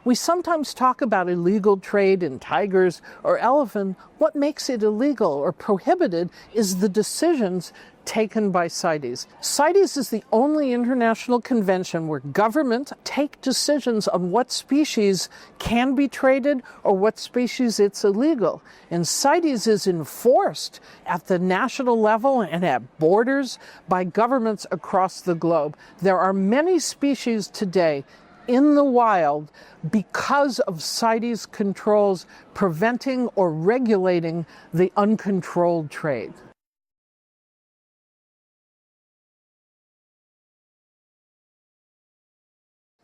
We sometimes talk about illegal trade in tigers or elephant. What makes it illegal or prohibited is the decisions taken by CITES. CITES is the only international convention where governments take decisions on what species can be traded or what species it's illegal. And CITES is enforced at the national level and at borders by governments across the globe. There are many species today in the wild because of CITES controls preventing or regulating the uncontrolled trade.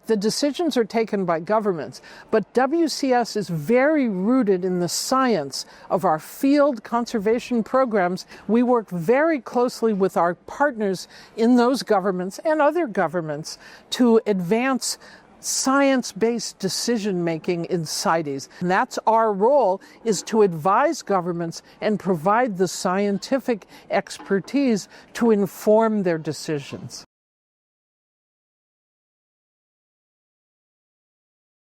The decisions are taken by governments, but WCS is very rooted in the science of our field conservation programs. We work very closely with our partners in those governments and other governments to advance science-based decision-making in CITES. And that's our role, is to advise governments and provide the scientific expertise to inform their decisions.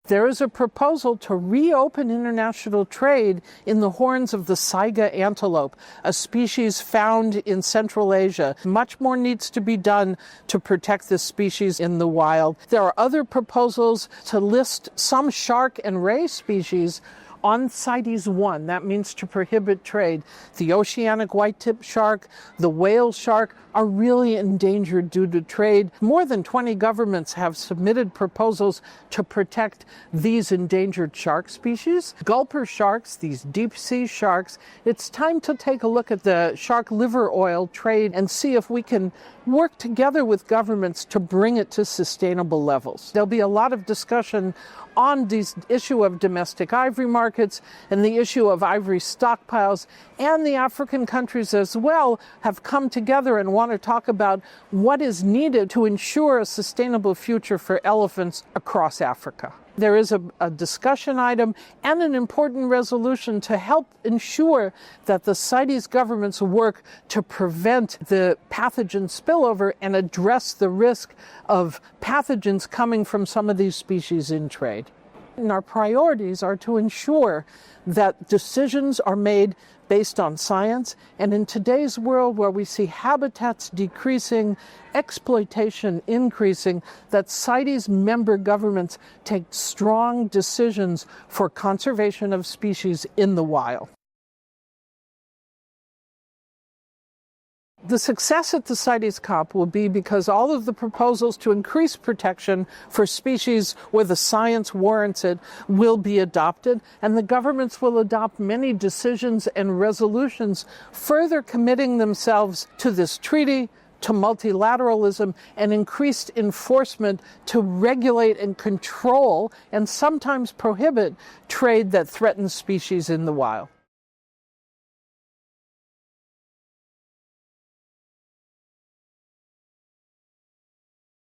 There is a proposal to reopen international trade in the horns of the saiga antelope, a species found in Central Asia. Much more needs to be done to protect this species in the wild. There are other proposals to list some shark and ray species on CITES 1. That means to prohibit trade. The oceanic white-tip shark, the whale shark are really endangered due to trade. More than 20 governments have submitted proposals to protect these endangered shark species. Gulper sharks, these deep-sea sharks, it's time to take a look at the shark liver oil trade and see if we can work together with governments to bring it to sustainable levels. There'll be a lot of discussion on this issue of domestic ivory markets and the issue of ivory stockpiles, and the African countries as well have come together and want to talk about what is needed to ensure a sustainable future for elephants across Africa. There is a discussion item and an important resolution to help ensure that the CITES governments work to prevent the pathogen spillover and address the risk of pathogens coming from some of these species in trade. And our priorities are to ensure that decisions are made based on science, and in today's world where we see habitats decreasing, exploitation increasing, that CITES member governments take strong decisions for conservation of species in the wild. The success at the CITES COP will be because all of the proposals to increase protection for species where the science warrants it will be adopted, and the governments will adopt many decisions and resolutions further committing themselves to this treaty, to multilateralism, and increased enforcement to regulate and control and sometimes prohibit trade that threatens species in the wild.